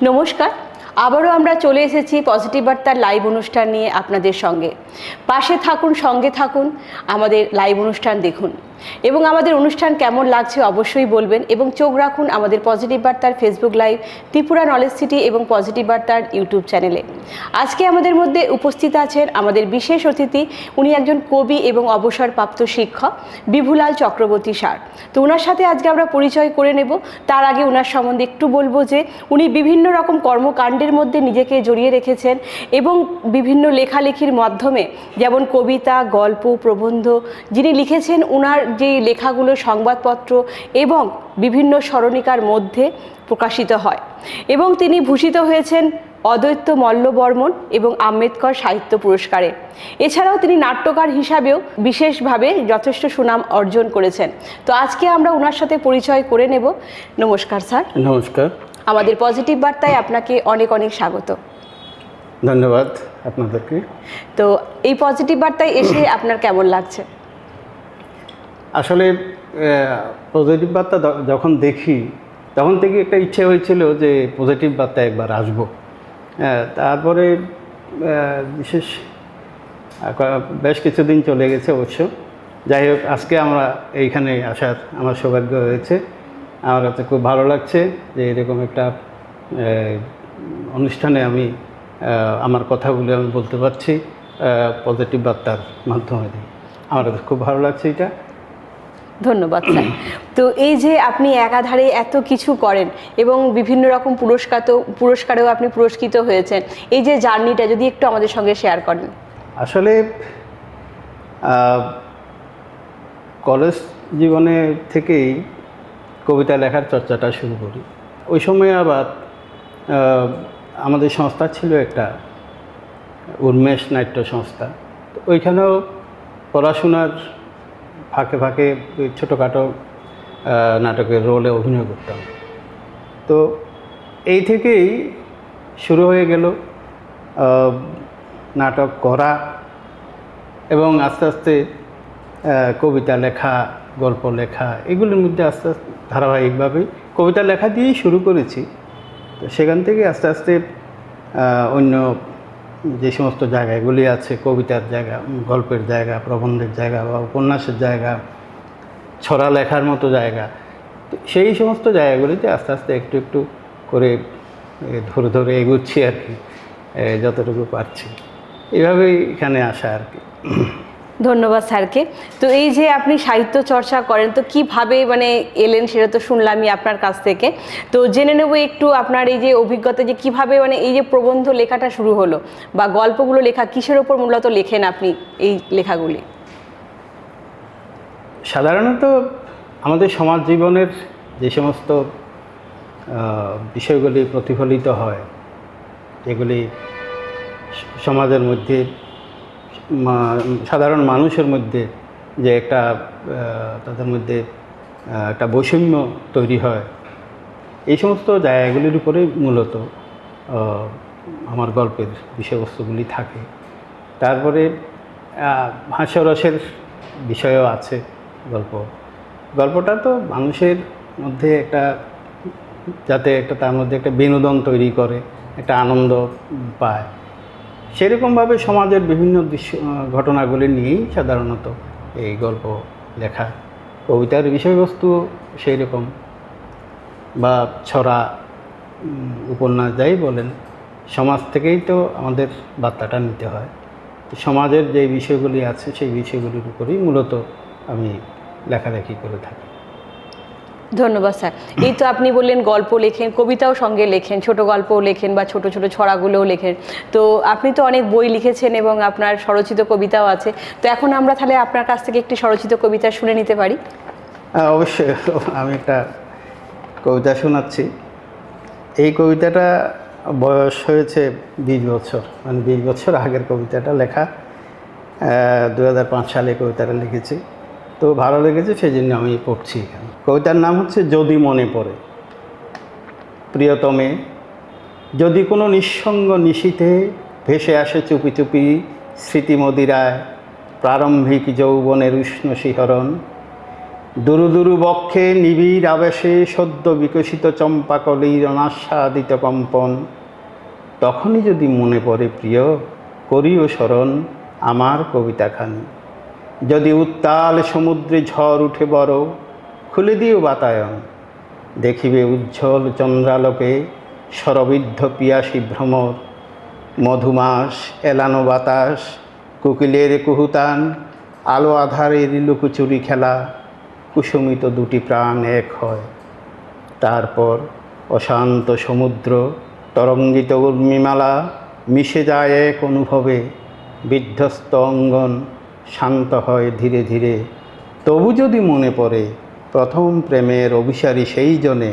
নমস্কার, আবারও আমরা চলে এসেছি পজিটিভ বার্তার লাইভ অনুষ্ঠান নিয়ে আপনাদের সঙ্গে। পাশে থাকুন, সঙ্গে থাকুন, আমাদের লাইভ অনুষ্ঠান দেখুন এবং আমাদের অনুষ্ঠান কেমন লাগছে অবশ্যই বলবেন এবং চোখ রাখুন আমাদের পজিটিভ বার্তার Facebook live, Tripura knowledge city এবং পজিটিভ বার্তার ইউটিউব চ্যানেলে। আজকে আমাদের মধ্যে উপস্থিত আছেন আমাদের বিশেষ অতিথি। উনি একজন কবি এবং অবসরপ্রাপ্ত শিক্ষক বিভুলাল চক্রবর্তী স্যার। তো ওনার সাথে আজকে আমরা পরিচয় করে নেব। তার আগে ওনার সম্বন্ধে একটু বলবো যে উনি বিভিন্ন রকম কর্মকাণ্ডের মধ্যে নিজেকে জড়িয়ে রেখেছেন এবং বিভিন্ন লেখালেখির মাধ্যমে, যেমন কবিতা, গল্প, প্রবন্ধ যিনি লিখেছেন, ওনার যে লেখাগুলো সংবাদপত্র এবং বিভিন্ন স্মরণিকার মধ্যে প্রকাশিত হয় এবং তিনি ভূষিত হয়েছেন অদ্বৈত মল্লবর্মন এবং আম্বেদকর সাহিত্য পুরস্কারে। এছাড়াও তিনি নাট্যকার হিসাবেও বিশেষভাবে যথেষ্ট সুনাম অর্জন করেছেন। তো আজকে আমরা ওনার সাথে পরিচয় করে নেব। নমস্কার স্যার। নমস্কার। আমাদের পজিটিভ বার্তায় আপনাকে অনেক অনেক স্বাগত। ধন্যবাদ আপনাদেরকে। তো এই পজিটিভ বার্তায় এসে আপনার কেমন লাগছে? আসলে পজিটিভ বার্তা যখন দেখি তখন থেকে একটা ইচ্ছে হয়েছিল যে পজিটিভ বার্তা একবার আসবো। তারপরে বিশেষ বেশ কিছুদিন চলে গেছে অবশ্য। যাই হোক, আজকে আমরা এইখানে আসার আমার সৌভাগ্য হয়েছে। আমার কাছে খুব ভালো লাগছে যে এরকম একটা অনুষ্ঠানে আমি আমার কথাগুলো আমি বলতে পারছি পজিটিভ বার্তার মাধ্যমে। আমার কাছে খুব ভালো লাগছে এটা। ধন্যবাদ স্যার। তো এই যে আপনি একাধারে এত কিছু করেন এবং বিভিন্ন রকম পুরস্কারেও আপনি পুরস্কৃত হয়েছেন, এই যে জার্নিটা যদি একটু আমাদের সঙ্গে শেয়ার করেন। আসলে কলেজ জীবনে থেকেই কবিতা লেখার চর্চাটা শুরু করি। ওই সময় আবার আমাদের সংস্থা ছিল একটা উন্মেষ নাট্য সংস্থা। তো ওইখানেও পড়াশোনার ফাঁকে ফাঁকে ছোটোখাটো নাটকের রোলে অভিনয় করতাম। তো এই থেকেই শুরু হয়ে গেল নাটক করা এবং আস্তে আস্তে কবিতা লেখা, গল্প লেখা, এগুলোর মধ্যে আস্তে আস্তে ধারাবাহিকভাবেই কবিতা লেখা দিয়েই শুরু করেছি। তো সেখান থেকে আস্তে আস্তে অন্য যে সমস্ত জায়গাগুলি আছে, কবিতার জায়গা, গল্পের জায়গা, প্রবন্ধের জায়গা বা উপন্যাসের জায়গা, ছড়া লেখার মতো জায়গা, সেই সমস্ত জায়গাগুলিতে আস্তে আস্তে একটু একটু করে ধরে ধরে এগোচ্ছি আর কি, যতটুকু পারছি। এইভাবেই এখানে আসা আর কি। ধন্যবাদ স্যারকে। তো এই যে আপনি সাহিত্য চর্চা করেন, তো কিভাবে এলেন সেটা তো শুনলামই আপনার কাছ থেকে। তো জেনে নেব একটু আপনার এই যে অভিজ্ঞতা, যে কিভাবে এই যে প্রবন্ধ লেখাটা শুরু হলো বা গল্পগুলো লেখা, কিসের ওপর মূলত লেখেন আপনি এই লেখাগুলি? সাধারণত আমাদের সমাজ জীবনের যে সমস্ত বিষয়গুলি প্রতিফলিত হয়, যেগুলি সমাজের মধ্যে সাধারণ মানুষের মধ্যে যে একটা তাদের মধ্যে একটা বৈষম্য তৈরি হয়, এই সমস্ত জায়গাগুলির উপরে মূলত আমার গল্পের বিষয়বস্তুগুলি থাকে। তারপরে হাস্যরসের বিষয়ও আছে গল্পটা তো মানুষের মধ্যে একটা, যাতে একটা তার মধ্যে একটা বিনোদন তৈরি করে, একটা আনন্দ পায়, সেরকমভাবে সমাজের বিভিন্ন ঘটনাগুলি নিয়েই সাধারণত এই গল্প লেখা। কবিতার বিষয়বস্তু সেই রকম, বা ছড়া, উপন্যাস যাই বলেন, সমাজ থেকেই তো আমাদের বার্তাটা নিতে হয়। সমাজের যে বিষয়গুলি আছে সেই বিষয়গুলির উপরেই মূলত আমি লেখালেখি করে থাকি। ধন্যবাদ স্যার। এই তো আপনি বললেন গল্প লেখেন, কবিতাও সঙ্গে লেখেন, ছোট গল্পও লেখেন বা ছোট ছোট ছড়াগুলোও লেখেন। তো আপনি তো অনেক বই লিখেছেন এবং আপনার স্বরচিত কবিতাও আছে। তো এখন আমরা তাহলে আপনার কাছ থেকে একটি স্বরচিত কবিতা শুনে নিতে পারি? অবশ্যই, আমি একটা কবিতা শোনাচ্ছি। এই কবিতাটা বয়স হয়েছে 20 বছর, 20 বছর আগের কবিতাটা লেখা। 2005 সালে কবিতাটা লিখেছি। তো ভালো লেগেছে, সেই জন্য আমি পড়ছি এখানে। কবিতার নাম হচ্ছে যদি মনে পড়ে। প্রিয়তমে, যদি কোনো নিঃসঙ্গ নিশীথে ভেসে আসে চুপি চুপি স্মৃতিমদিরায় প্রারম্ভিক যৌবনের উষ্ণ শিহরণ, দুরু দুরু বক্ষে নিবিড় আবেশে সদ্য বিকশিত চম্পাকলির অনাস্বাদিত কম্পন। তখনই যদি মনে পড়ে প্রিয়, করিও স্মরণ আমার কবিতাখানি। যদি উত্তাল সমুদ্রে ঝড় উঠে বড়, খুলে দিও বাতায়ন। দেখিবে উজ্জ্বল চন্দ্রালোকে শরবিদ্ধ পিয়াসী ভ্রমর। মধুমাস, এলানো বাতাস, কোকিলের কুহুতান, আলো আধারের লুকোচুরি খেলা, কুসুমিত দুটি প্রাণ এক হয়। তারপর অশান্ত সমুদ্র, তরঙ্গিত উর্মিমালা মিশে যায় এক অনুভবে। বিধ্বস্ত অঙ্গন শান্ত হয় ধীরে ধীরে। তবু যদি মনে পড়ে প্রথম প্রেমের অভিসারী সেই জনে,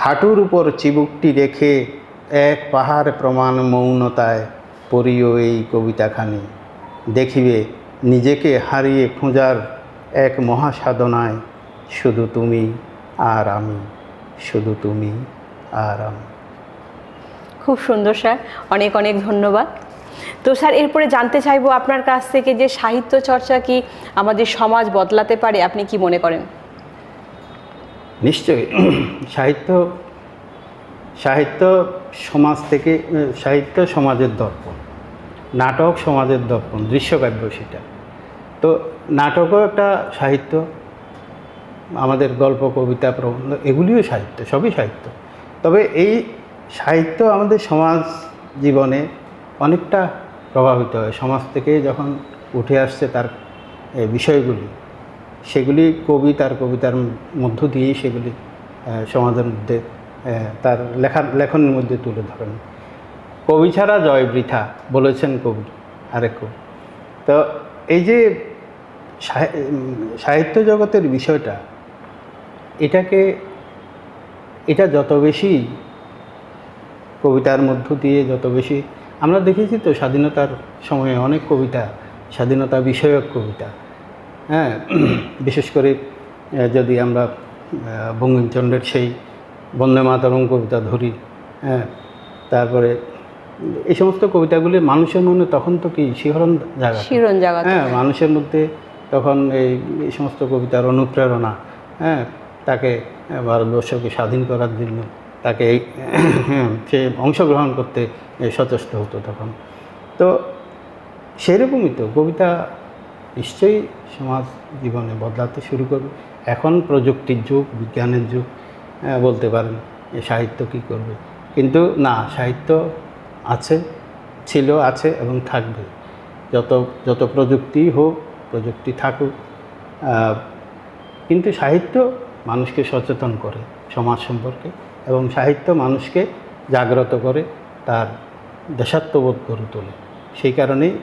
হাঁটুর উপর চিবুকটি রেখে এক পাহাড় প্রমাণ মৌনতায় পড়িও এই কবিতাখানি। দেখিবে নিজেকে হারিয়ে খোঁজার এক মহাসাধনায়, শুধু তুমি আর আমি, শুধু তুমি আর আমি। খুব সুন্দর স্যার, অনেক অনেক ধন্যবাদ। তো স্যার, এরপরে জানতে চাইবো আপনার কাছ থেকে যে সাহিত্য চর্চা কি আমাদের সমাজ বদলাতে পারে, আপনি কি মনে করেন? নিশ্চয়ই। সাহিত্য সাহিত্য সমাজ থেকে, সাহিত্য সমাজের দর্পণ, নাটক সমাজের দর্পণ, দৃশ্যকাব্য সেটা। তো নাটকও একটা সাহিত্য, আমাদের গল্প, কবিতা, প্রবন্ধ এগুলিও সাহিত্য, সবই সাহিত্য। তবে এই সাহিত্য আমাদের সমাজ জীবনে অনেকটা প্রভাবিত হয়। সমাজ থেকে যখন উঠে আসছে তার বিষয়গুলি, সেগুলি কবিতার মধ্য দিয়েই সেগুলি সমাজের মধ্যে তার লেখনের মধ্যে তুলে ধরেন। কবি ছাড়া জয় বৃথা বলেছেন কবি, আরেক কবি। তো এই যে সাহিত্য জগতের বিষয়টা, এটা যত বেশি কবিতার মধ্য দিয়ে যত বেশি আমরা দেখেছি, তো স্বাধীনতার সময়ে অনেক কবিতা, স্বাধীনতা বিষয়ক কবিতা, হ্যাঁ, বিশেষ করে যদি আমরা বঙ্কিমচন্দ্রের সেই বন্দে মাতরম কবিতা ধরি, হ্যাঁ, তারপরে এই সমস্ত কবিতাগুলি মানুষের মনে তখন তো কি শিহরণ জাগাত, হ্যাঁ, মানুষের মধ্যে তখন এই সমস্ত কবিতার অনুপ্রেরণা, হ্যাঁ, তাকে ভারতবর্ষকে স্বাধীন করার জন্য তাকে সে অংশগ্রহণ করতে সচেষ্ট হতো তখন। তো সেরকমই তো কবিতা নিশ্চয়ই সমাজ জীবনে বদলাতে শুরু করবে। এখন প্রযুক্তির যুগ, বিজ্ঞানের যুগ, বলতে পারেন সাহিত্য কী করবে, কিন্তু না, সাহিত্য ছিল, আছে এবং থাকবে। যত প্রযুক্তি হোক, প্রযুক্তি থাকুক, কিন্তু সাহিত্য মানুষকে সচেতন করে সমাজ সম্পর্কে, এবং সাহিত্য মানুষকে জাগ্রত করে, তার দেশাত্মবোধ গড়ে তোলে। সেই কারণেই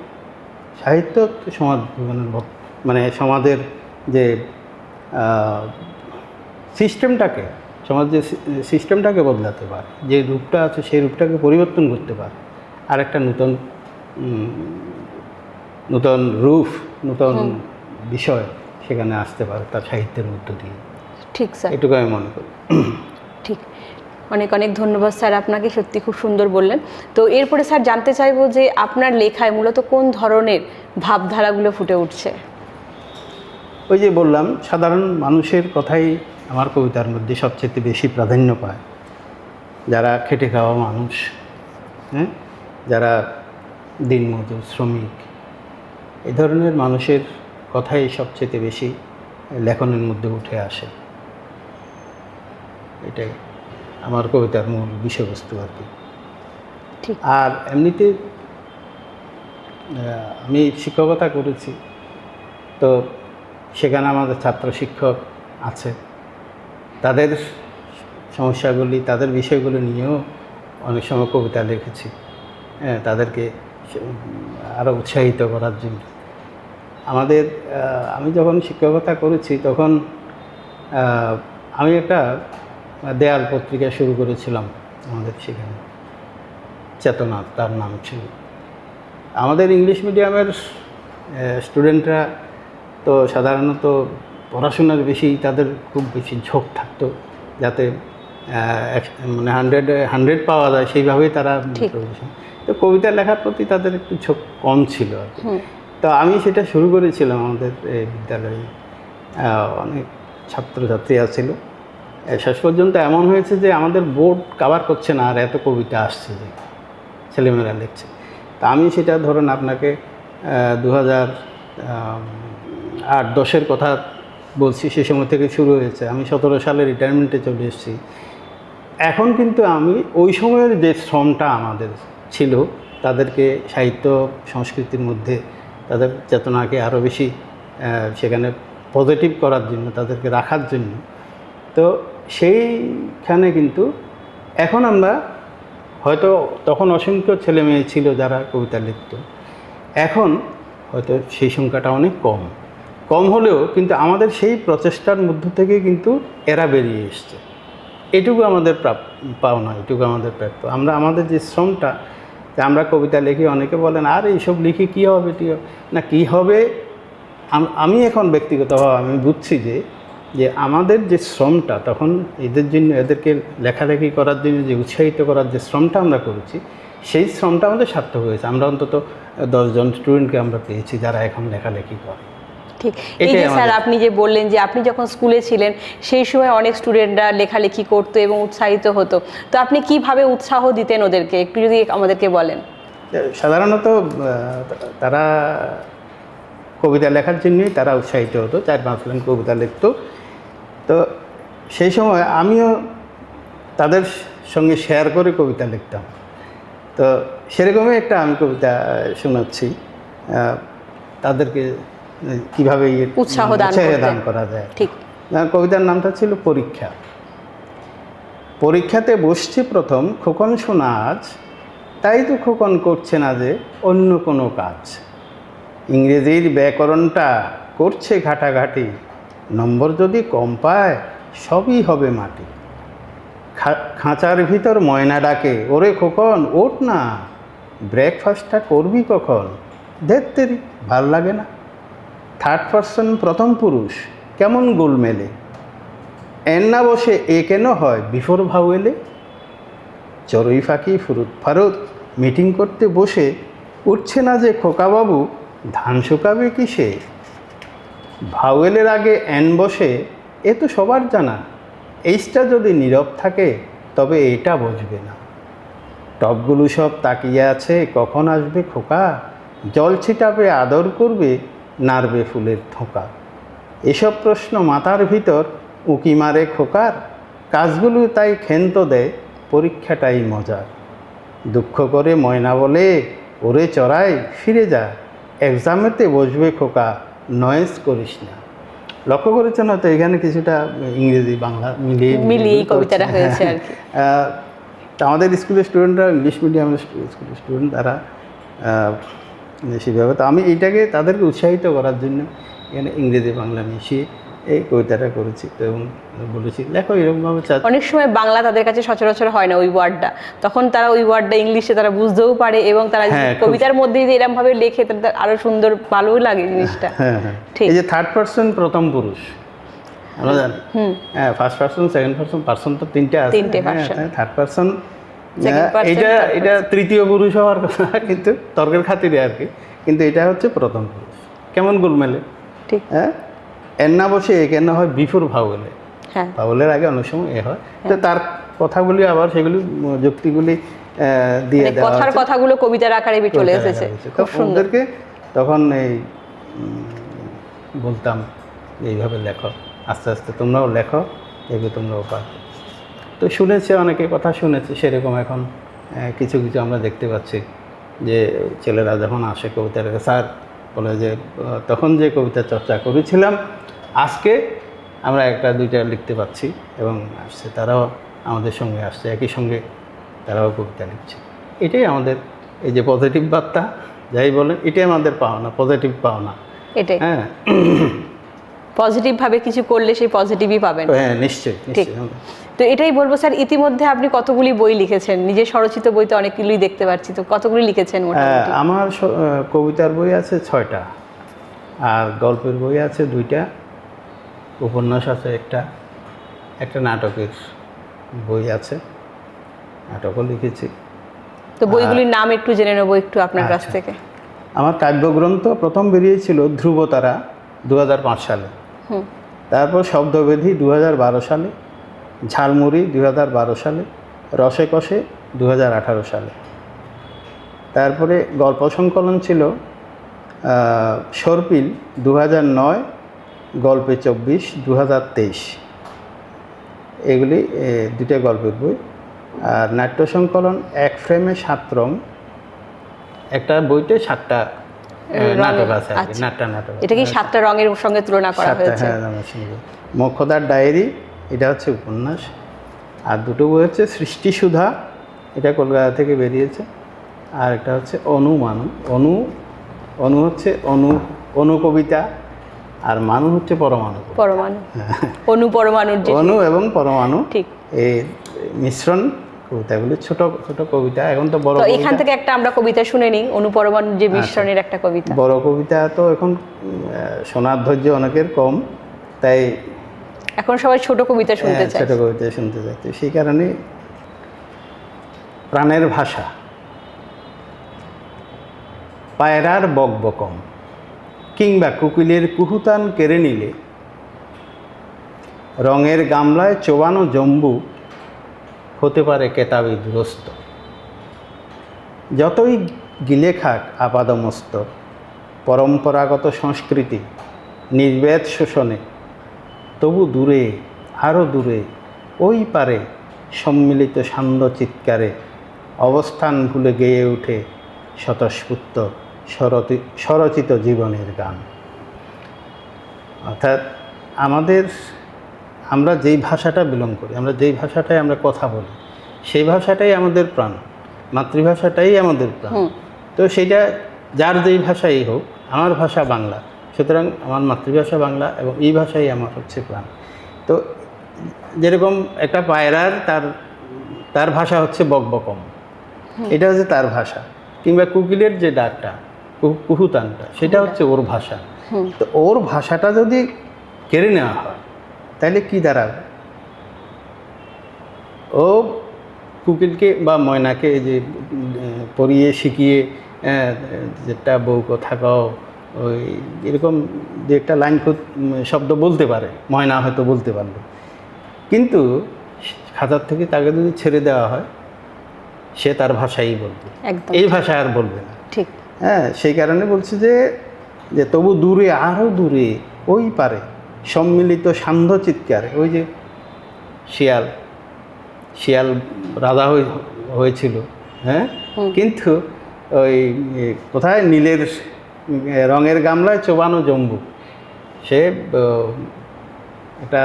সাহিত্য সমাজ জীবনের মানে সমাজের যে সিস্টেমটাকে, সমাজের সিস্টেমটাকে বদলাতে পারে, যে রূপটা আছে সেই রূপটাকে পরিবর্তন করতে পারে, আর একটা নূতন রূপ, নূতন বিষয় সেখানে আসতে পারে তার সাহিত্যের মধ্য দিয়ে। ঠিক স্যার, এটুকু আমি মনে করি। ঠিক, অনেক অনেক ধন্যবাদ স্যার আপনাকে, সত্যি খুব সুন্দর বললেন। তো এরপরে স্যার জানতে চাইবো যে আপনার লেখায় মূলত কোন ধরনের ভাবধারাগুলো ফুটে উঠছে? ওই যে বললাম, সাধারণ মানুষের কথাই আমার কবিতার মধ্যে সবচেয়ে বেশি প্রাধান্য পায়। যারা খেটে খাওয়া মানুষ, হ্যাঁ, যারা দিনমজুর, শ্রমিক, এই ধরনের মানুষের কথাই সবচেয়ে বেশি লেখনের মধ্যে উঠে আসে। এটাই আমার কবিতার মূল বিষয়বস্তু আর কি। আর এমনিতে আমি শিক্ষকতা করেছি, তো সেখানে আমাদের ছাত্র শিক্ষক আছে, তাদের সমস্যাগুলি, তাদের বিষয়গুলো নিয়েও অনেক সময় কবিতা লিখেছি, হ্যাঁ, তাদেরকে আরও উৎসাহিত করার জন্য। আমি যখন শিক্ষকতা করেছি তখন আমি একটা দেয়াল পত্রিকা শুরু করেছিলাম আমাদের সেখানে, চেতনা তার নাম ছিল। আমাদের ইংলিশ মিডিয়ামের স্টুডেন্টরা তো সাধারণত পড়াশোনার বেশি তাদের খুব বেশি ঝোঁক থাকতো, যাতে মানে 100 পাওয়া যায় সেইভাবেই তারা, তো কবিতা লেখার প্রতি তাদের একটু ঝোঁক কম ছিল আর কি। তো আমি সেটা শুরু করেছিলাম আমাদের বিদ্যালয়ে। অনেক ছাত্রছাত্রী আছিল। শেষ পর্যন্ত এমন হয়েছে যে আমাদের বোর্ড কভার করছে না, আর এত কবিতা আসছে যে ছেলেমেয়েরা লিখছে। তা আমি সেটা ধরেন আপনাকে 2008-10-এর কথা বলছি, সে সময় থেকে শুরু হয়েছে। আমি 17 সালে রিটায়ারমেন্টে চলে এসেছি। এখন কিন্তু আমি ওই সময়ের যে শ্রমটা আমাদের ছিল, তাদেরকে সাহিত্য সংস্কৃতির মধ্যে তাদের চেতনাকে আরও বেশি সেখানে পজিটিভ করার জন্য, তাদেরকে রাখার জন্য, তো সেইখানে কিন্তু এখন আমরা হয়তো তখন অসংখ্য ছেলে মেয়ে ছিল যারা কবিতা লিখত, এখন হয়তো সেই সংখ্যাটা অনেক কম হলেও কিন্তু আমাদের সেই প্রচেষ্টার মধ্য থেকে কিন্তু এরা বেরিয়ে এসছে। এটুকু আমাদের পাওনা, এটুকু আমাদের প্রাপ্য। আমরা আমাদের যে শ্রমটা, যে আমরা কবিতা লিখি, অনেকে বলেন আর এইসব লিখি কী হবে না, কী হবে। আমি এখন ব্যক্তিগতভাবে আমি বুঝছি যে আমাদের যে শ্রমটা তখন এদের জন্য, এদেরকে লেখালেখি করার জন্য যে উৎসাহিত করার যে শ্রমটা আমরা করেছি, সেই শ্রমটা আমাদের সার্থক হয়েছে। আমরা অন্তত 10 জন স্টুডেন্টকে আমরা পেয়েছি যারা এখন লেখালেখি করে। ঠিক। এই যে স্যার আপনি যে বললেন যে আপনি যখন স্কুলে ছিলেন সেই সময় অনেক স্টুডেন্টরা লেখালেখি করতো এবং উৎসাহিত হতো, তো আপনি কিভাবে উৎসাহ দিতেন ওদেরকে, একটু যদি আমাদেরকে বলেন। সাধারণত তারা কবিতা লেখার জন্যই তারা উৎসাহিত হতো, 4-5 লাইন কবিতা লিখতো। তো সেই সময় আমিও তাদের সঙ্গে শেয়ার করে কবিতা লিখতাম। তো সেরকমই একটা আমি কবিতা শোনাচ্ছি তাদেরকে কীভাবে উৎসাহ দান করা যায়। ঠিক। কবিতার নামটা ছিল পরীক্ষা। পরীক্ষাতে বসছি প্রথম, খোকন শোনা আজ, তাই তো খোকন করছে না যে অন্য কোনো কাজ। ইংরেজির ব্যাকরণটা করছে ঘাটাঘাটি, নম্বর যদি কম পায় সবই হবে মাটি। খাঁচার ভিতর ময়না ডাকে, ওরে খোকন ওঠ না, ব্রেকফাস্টটা করবি কখন? ধেত্তেরি ভাল লাগে না। থার্ড পারসন প্রথম পুরুষ কেমন গোলমেলে, এন না বসে এ কেন হয় বিফোর ভাউয়েলে। চড়ুই ফাঁকি ফুরুত ফারুত মিটিং করতে বসে, উঠছে না যে খোকাবাবু ধান শুকাবে কিসে। ভাউয়েলের আগে এন বসে এ তো সবার জানা, এইচটা যদি নীরব থাকে তবে এটা বসবে না। টপগুলো সব তাকিয়ে আছে কখন আসবে খোকা, জল ছিটাবে আদর করবে নাড়বে ফুলের থোকা। এসব প্রশ্ন মাথার ভিতর উঁকি মারে খোকার, কাজগুলো তাই ক্ষেন্ত দেয় পরীক্ষাটাই মজার। দুঃখ করে ময়না বলে ওরে চড়াই ফিরে যা, এক্সামেতে বসবে খোকা নয়েজ করিস না। লক্ষ্য করেছেন হয়তো এখানে কিছুটা ইংরেজি বাংলা মিলিয়ে কবিতাটা হয়েছে আর কি। আমাদের স্কুলের স্টুডেন্টরা, ইংলিশ মিডিয়ামের স্কুলের স্টুডেন্ট, তারা সেভাবে, তো আমি এইটাকে তাদেরকে উৎসাহিত করার জন্য এখানে ইংরেজি বাংলা মিশিয়ে এই কবিতাটা করেছি এবং বলেছি লেখো এরকমভাবে। অনেক সময় বাংলা তাদের কাছে সচরাচর হয় না ওই ওয়ার্ডটা, তখন তারা ওই ওয়ার্ডটা ইংলিশে তারা বুঝতেও পারে এবং তারা কবিতার মধ্যে যে এরকমভাবে লেখে তাদের আরও সুন্দর, ভালোও লাগে জিনিসটা। ঠিক। এই যে থার্ড পারসন প্রথম পুরুষ আমরা জানি, হ্যাঁ, ফার্স্ট পারসন সেকেন্ড পারসন তো তিনটে আছে, থার্ড পারসন এটা তৃতীয় পুরুষ হওয়ার কথা, কিন্তু তর্কের খাতিরে আর কি, কিন্তু এটা হচ্ছে প্রথম পুরুষ। কেমন গোলমেলে, ঠিক। হ্যাঁ, এর না বসে এ কেন হয় বিফোর ভাউয়েলে, ভাউয়েলের আগে অনেক সময় এ হয়। তো তার কথাগুলি আবার সেগুলি যুক্তিগুলি দিয়ে দেওয়া, কথাগুলো কবিতার আকারে চলে এসেছে। ওদেরকে তখন এই বলতাম এইভাবে লেখো, আস্তে আস্তে তোমরাও লেখো, এগুলো তোমরাও পারবে। তো শুনেছে, অনেকে কথা শুনেছে, সেরকম এখন কিছু কিছু আমরা দেখতে পাচ্ছি যে ছেলেরা যখন আসে কবিতার, স্যার বলে যে তখন যে কবিতা চর্চা করেছিলাম আজকে আমরা একটা দুইটা লিখতে পাচ্ছি এবং আসছে, তারাও আমাদের সঙ্গে আসছে, একই সঙ্গে তারাও কবিতা লিখছে। এটাই আমাদের এই যে পজিটিভ বার্তা যাই বলেন, এটাই আমাদের পাওনা, পজিটিভ পাওনা। এটাই, হ্যাঁ, পজিটিভভাবে কিছু করলে সেই পজিটিভই পাবেন। হ্যাঁ, নিশ্চয়ই নিশ্চয়ই। তো এটাই বলবো স্যার, ইতিমধ্যে আপনি কতগুলি বই লিখেছেন, নিজের স্বরচিত বই তো অনেকগুলি দেখতে পাচ্ছি, তো কতগুলি লিখেছেন মোটামুটি? আমার কবিতার বই আছে 6টা, আর গল্পের বই আছে 2টা, উপন্যাস আছে একটা নাটকের বই আছে, নাটকও লিখেছি। তো বইগুলির নাম একটু জেনে নেবো একটু আপনার কাছ থেকে। আমার কাব্যগ্রন্থ প্রথম বেরিয়েছিল ধ্রুবতারা 2005 সালে। তারপর শব্দবেধি 2012 সালে, ঝালমুড়ি 2012 সালে, রসে কষে 2018 সালে। তারপরে গল্প সংকলন ছিল সর্পিল 2009, গল্পে 24 2023। এগুলি দুটো গল্পের বই। আর নাট্য সংকলন এক ফ্রেমে 7 রং, একটা বইতে 7টা নাটক আছে আর কি, নাটক। এটা কি 7টা রঙের সঙ্গে তুলনা করা হয়েছে? হ্যাঁ, রঙের সঙ্গে। মোক্ষদার ডায়েরি, এটা হচ্ছে উপন্যাস। আর দুটো বই হচ্ছে সৃষ্টি সুধা, এটা কলকাতা থেকে বেরিয়েছে। আর একটা হচ্ছে অনু হচ্ছে অনু কবিতা, আর মানু হচ্ছে পরমাণু। পরমাণুর যে অনু এবং পরমাণু, ঠিক এই মিশ্রণ কবিতাগুলি, ছোট ছোট কবিতা। এখন তো বড়, তো এখান থেকে একটা আমরা কবিতা শুনে নিই, অনুপরমাণুর যে মিশ্রণের একটা কবিতা। বড় কবিতা তো এখন শোনার ধৈর্য অনেকের কম, তাই এখন সবাই ছোট কবিতা শুনতে চায়। ছোট কবিতা শুনতে চাইতে, সেই কারণে প্রাণের ভাষা। পায়রার বকবকম কিংবা কোকিলের কুহুতান কেড়ে নিলে, রঙের গামলায় চোবানো জম্বু হতে পারে কেতাবি দুরস্ত। যতই গিলে খাক আপাদমস্তক পরম্পরাগত সংস্কৃতি নির্বেদ শোষণে, তবু দূরে, আরও দূরে, ওই পারে সম্মিলিত সান্ধ্য চিৎকারে অবস্থান ভুলে গেয়ে ওঠে স্বতঃস্ফূর্ত স্বরচিত জীবনের গান। অর্থাৎ আমরা যেই ভাষাটা বিলং করি, আমরা যেই ভাষাটায় আমরা কথা বলি, সেই ভাষাটাই আমাদের প্রাণ, মাতৃভাষাটাই আমাদের প্রাণ। তো সেইটা যার যেই ভাষাই হোক, আমার ভাষা বাংলা, সুতরাং আমার মাতৃভাষা বাংলা এবং এই ভাষাই আমার হচ্ছে প্রাণ। তো যেরকম একটা পায়রার তার ভাষা হচ্ছে বকবকম, এটা হচ্ছে তার ভাষা। কিংবা কোকিলের যে ডাকটা, কুহুতানটা, সেটা হচ্ছে ওর ভাষা। তো ওর ভাষাটা যদি কেড়ে নেওয়া হয় তাহলে কি দাঁড়াবে? ও কুকিলকে বা ময়নাকে যে পড়িয়ে শিখিয়ে যেটা বউ কথা কও, ওই এরকম যে একটা লাইন শব্দ বলতে পারে, ময়না হয়তো বলতে পারলো, কিন্তু খাঁচার থেকে তাকে যদি ছেড়ে দেওয়া হয়, সে তার ভাষাই বলবে, এই ভাষা আর বলবে না। ঠিক, হ্যাঁ, সেই কারণে বলছি যে তবু দূরে, আরও দূরে, ওই পারে সম্মিলিত সান্ধ্য চিৎকারে। ওই যে শিয়াল রাজা হয়েছিল, হ্যাঁ, কিন্তু ওই কোথায় নীলের রঙের গামলায় চোবানো জম্বু, সে একটা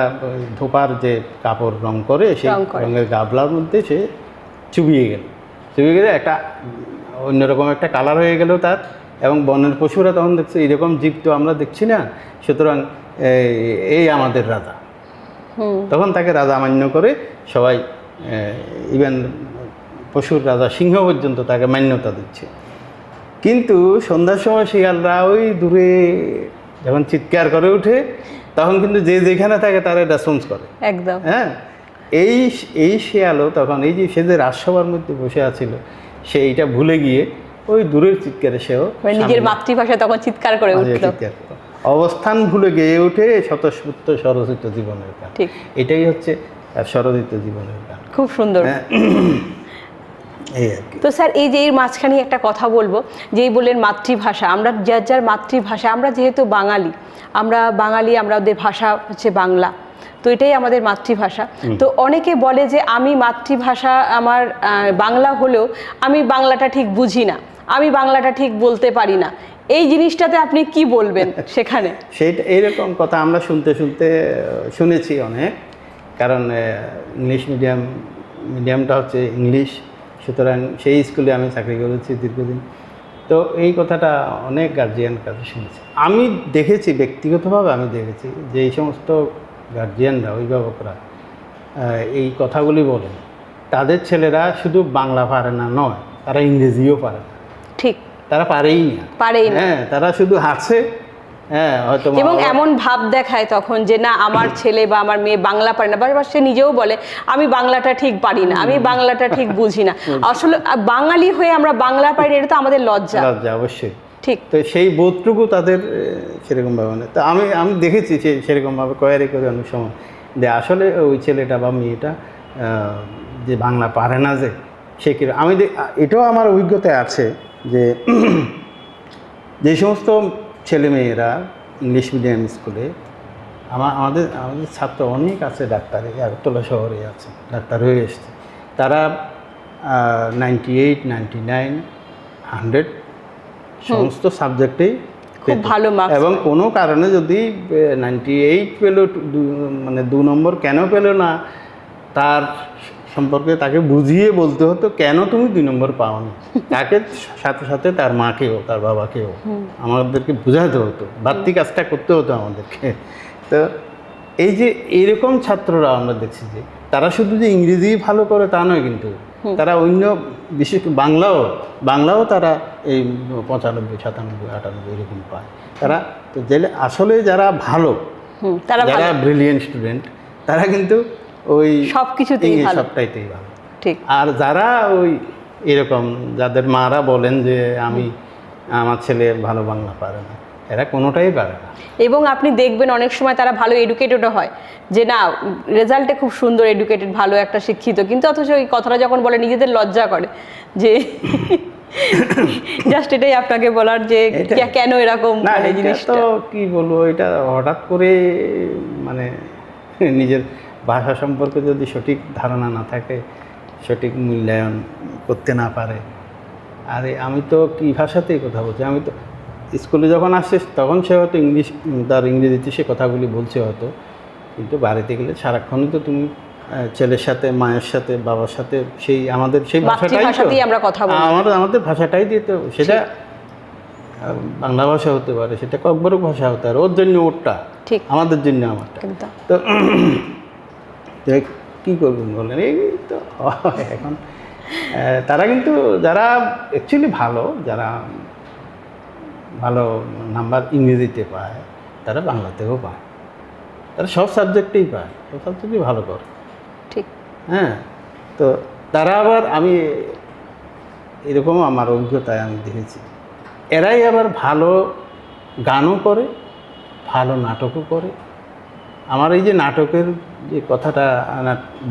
ধোপার যে কাপড় রং করে, সেই রঙের গাবলার মধ্যে সে চুবিয়ে গেলে একটা অন্যরকম একটা কালার হয়ে গেল তার। এবং বনের পশুরা তখন দেখছে এরকম জীব তো আমরা দেখছি না, সুতরাং এই আমাদের রাজা। তখন তাকে রাজা মান্য করে সবাই, ইভেন পশুর রাজা সিংহ পর্যন্ত তাকে মান্যতা দিচ্ছে। কিন্তু সন্ধ্যার সময় শিয়ালরা ওই দূরে যখন চিৎকার করে ওঠে, তখন কিন্তু যে যেখানে থাকে তারা রেসপন্স করে একদম। হ্যাঁ, এই শিয়ালও তখন এই যে সে যে রাজসভার মধ্যে বসে আছিল, সে এইটা ভুলে গিয়ে ওই দূরের চিৎকারে সেও নিজের মাতৃভাষা তখন চিৎকার করে উঠল। অবস্থান ভুলে গেয়ে ওঠে স্বতঃস্ফূর্ত স্বরচিত জীবনের গান। এটাই হচ্ছে স্বরচিত জীবনের গান। খুব সুন্দর। এই আর কি। তো স্যার, এই যে এর মাঝখানে একটা কথা বলবো, যেই বললেন মাতৃভাষা, আমরা যার মাতৃভাষা, আমরা যেহেতু বাঙালি, আমাদের ভাষা হচ্ছে বাংলা, তো এটাই আমাদের মাতৃভাষা। তো অনেকে বলে যে আমি মাতৃভাষা আমার বাংলা হলেও আমি বাংলাটা ঠিক বুঝি না, আমি বাংলাটা ঠিক বলতে পারি না, এই জিনিসটাতে আপনি কি বলবেন সেখানে? সেইটা এইরকম কথা আমরা শুনেছি অনেক, কারণ ইংলিশ মিডিয়ামটা হচ্ছে ইংলিশ, সুতরাং সেই স্কুলে আমি চাকরি করেছি দীর্ঘদিন। তো এই কথাটা অনেক গার্জিয়ান কাছে শুনেছি। আমি দেখেছি, ব্যক্তিগতভাবে আমি দেখেছি যে এই সমস্ত গার্জিয়ানরা, অভিভাবকরা এই কথাগুলি বলেন, তাদের ছেলেরা শুধু বাংলা পারে না নয়, তারা ইংরেজিও পারে না। ঠিক, তারা পারেই না। হ্যাঁ, তারা শুধু হাসে, হ্যাঁ, হয়তো, এবং এমন ভাব দেখায় তখন যে না, আমার ছেলে বা আমার মেয়ে বাংলা পারে না, বা সে নিজেও বলে আমি বাংলাটা ঠিক পারি না, আমি বাংলাটা ঠিক বুঝি না। আসলে বাঙালি হয়ে আমরা বাংলা পারি, এটা তো আমাদের লজ্জা। অবশ্যই। ঠিক। তো সেই বোধটুকু তাদের সেরকমভাবে নেই। তো আমি দেখেছি সেরকমভাবে কোয়ারি করে অনেক সময় যে আসলে ওই ছেলেটা বা মেয়েটা যে বাংলা পারে না, যে সে কি এটাও আমার অভিজ্ঞতায় আছে যে যে সমস্ত ছেলেমেয়েরা ইংলিশ মিডিয়াম স্কুলে আমাদের ছাত্র অনেক আছে, ডাক্তারে আগরতলা শহরে আছে, ডাক্তার হয়ে এসছে, তারা 98, 99, 100 সমস্ত সাবজেক্টেই খুব ভালো মার্কস, এবং কোনো কারণে যদি 98 পেল, মানে 2 নম্বর কেন পেল না তার সম্পর্কে তাকে বুঝিয়ে বলতে হতো কেন তুমি 2 নম্বর পাওনি। তাকে সাথে সাথে তার মাকেও তার বাবাকেও আমাদেরকে বোঝাতে হতো, বাড়তি কাজটা করতে হতো আমাদেরকে। তো এই যে এইরকম ছাত্ররা আমরা দেখছি যে তারা শুধু যে ইংরেজি ভালো করে তা নয়, কিন্তু তারা অন্য বিশেষ বাংলাও তারা এই 95, 97, 98 এরকম পায় তারা। তো আসলে যারা ভালো, যারা ব্রিলিয়েন্ট স্টুডেন্ট, তারা কিন্তু ওই সবকিছুতেই ভালো, সবটাইতেই ভালো। ঠিক। আর যারা ওই এরকম যাদের মারা বলেন যে আমার ছেলে ভালো বাংলা পারে না, এরা কোনোটাই পারে না। এবং আপনি দেখবেন অনেক সময় তারা ভালো এডুকেটেডও হয়, যে না রেজাল্টে খুব সুন্দর এডুকেটেড, ভালো একটা শিক্ষিত, কিন্তু অথচ ওই কথাটা যখন বলে নিজেদের লজ্জা করে যে জাস্ট এটাই আপনাকে বলার যে কেন এরকম মানে জিনিসটা। তো কি বলবো, এটা হঠাৎ করে মানে নিজের ভাষা সম্পর্কে যদি সঠিক ধারণা না থাকে, সঠিক মূল্যায়ন করতে না পারে। আরে আমি তো কি ভাষাতেই কথা বলছি, আমি তো স্কুলে যখন আসছে তখন সে হয়তো তার ইংরেজিতে সে কথাগুলি বলছে হয়তো, কিন্তু বাড়িতে গেলে সারাক্ষণই তো তুমি ছেলের সাথে, মায়ের সাথে, বাবার সাথে আমাদের সেই ভাষাটাই আমরা কথা বলি, আমাদের ভাষাটাই দিয়ে তো, সেটা বাংলা ভাষা হতে পারে, সেটা ককবরক ভাষা হতে পারে, ওর জন্য ওরটা, ঠিক আমাদের জন্য আমারটা। তো কী করবেন বলেন, এই তো এখন তারা কিন্তু যারা অ্যাকচুয়ালি যারা ভালো নাম্বার ইংরেজিতে পায়, তারা বাংলাতেও পায়, তারা সব সাবজেক্টেই পায়, সব সাবজেক্টেই ভালো করে, ঠিক। হ্যাঁ, তো তারা আবার আমি এরকম আমার অভিজ্ঞতায় আমি দেখেছি, এরাই আবার ভালো গানও করে, ভালো নাটকও করে। আমার এই যে নাটকের যে কথাটা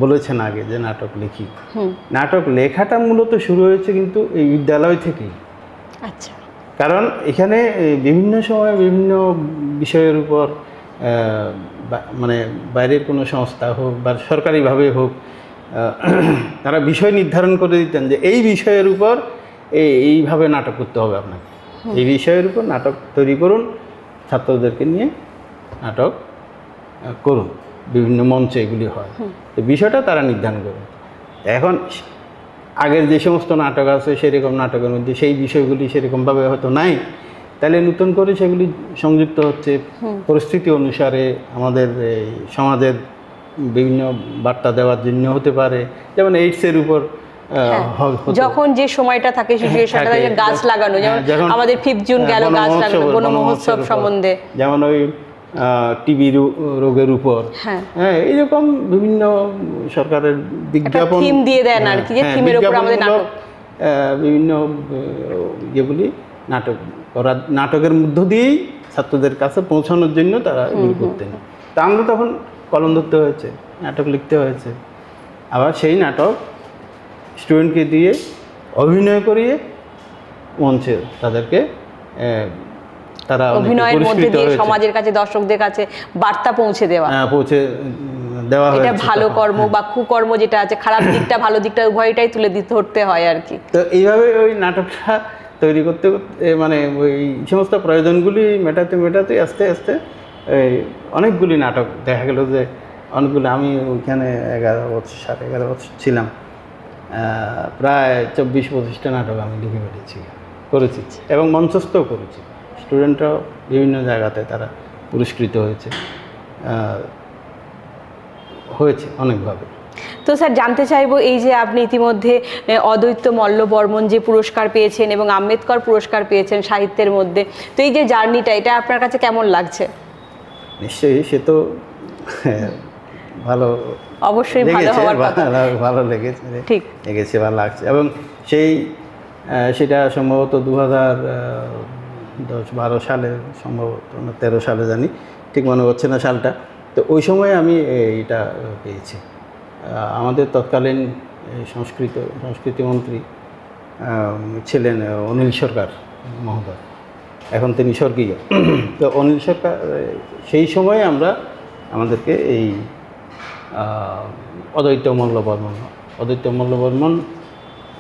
বলেছেন আগে, যে নাটক লিখি, নাটক লেখাটা মূলত শুরু হয়েছে কিন্তু এই বিদ্যালয় থেকেই। আচ্ছা। কারণ এখানে বিভিন্ন সময় বিভিন্ন বিষয়ের উপর মানে বাইরের কোনো সংস্থা হোক বা সরকারিভাবে হোক, তারা বিষয় নির্ধারণ করে দিতেন যে এই বিষয়ের উপর এইভাবে নাটক করতে হবে আপনাকে, এই বিষয়ের উপর নাটক তৈরি করুন, ছাত্রদেরকে নিয়ে নাটক করুন, বিভিন্ন মঞ্চে এগুলি হয়, তো বিষয়টা তারা নির্ধারণ করুন। এখন আগের যে সমস্ত নাটক আছে সেরকম নাটকের মধ্যে সেই বিষয়গুলি সেরকমভাবে হয়তো নাই, তাহলে নতুন করে সেগুলি সংযুক্ত হচ্ছে পরিস্থিতি অনুসারে, আমাদের সমাজের বিভিন্ন বার্তা দেওয়ার জন্য হতে পারে। যেমন এইডসের উপর যখন যে সময়টা থাকে সিচুয়েশনটা, গাছ লাগানো, যেমন আমাদের 5 জুন গেল গাছ লাগানো, বন মহোৎসব সম্বন্ধে, যেমন ওই টিবি রোগের উপর, হ্যাঁ, এইরকম বিভিন্ন সরকারের বিজ্ঞাপন থিম দিয়ে দেন আর কি, যে থিমের উপর আমাদের নাটক, বিভিন্ন যেগুলি নাটকের মধ্য দিয়েই ছাত্রদের কাছে পৌঁছানোর জন্য তারা এগুলি করতেন। তা আমরা তখন কলম ধরতে হয়েছে, নাটক লিখতে হয়েছে, আবার সেই নাটক স্টুডেন্টকে দিয়ে অভিনয় করিয়ে মঞ্চে তাদেরকে তারা অভিনয়ের মধ্যে দিয়ে সমাজের কাছে, দর্শকদের কাছে বার্তা পৌঁছে দেওয়া হয়। এটা ভালো কর্ম বা কুকর্ম যেটা আছে, খারাপ দিকটা ভালো দিকটা উভয়টাই তুলে ধরতে হয় আর কি। তো এইভাবে ওই নাটকটা তৈরি করতে করতে মানে ওই সমস্ত প্রয়োজনগুলি মেটাতে আস্তে আস্তে অনেকগুলি নাটক দেখা গেল যে অনেকগুলো, আমি ওইখানে 11 বছর ছিলাম, প্রায় 24-25টা নাটক আমি লিখে করেছি এবং মঞ্চস্থও করেছি। স্টুডেন্টরাও বিভিন্ন জায়গাতে তারা পুরস্কৃত হয়েছে অনেকভাবে। তো স্যার জানতে চাইবো, এই যে আপনি ইতিমধ্যে অদ্বৈত মল্ল বর্মন যে পুরস্কার পেয়েছেন এবং আম্বেদকর পুরস্কার পেয়েছেন সাহিত্যের মধ্যে, তো এই যে জার্নিটা, এটা আপনার কাছে কেমন লাগছে? নিশ্চয়ই, সে তো ভালো, অবশ্যই ভালো হওয়ার কথা, ভালো লেগেছে, ঠিক লেগেছে, ভালো লাগছে। এবং সেটা সম্ভবত 10-12 সালে, সম্ভবত না 13 সালে জানি, ঠিক মনে হচ্ছে না সালটা। তো ওই সময় আমি এইটা পেয়েছি। আমাদের তৎকালীন সংস্কৃতিমন্ত্রী ছিলেন অনিল সরকার মহোদয়, এখন তিনি স্বর্গীয়। তো অনিল সরকার সেই সময়ে আমাদেরকে এই অদ্বৈত মল্লবর্মন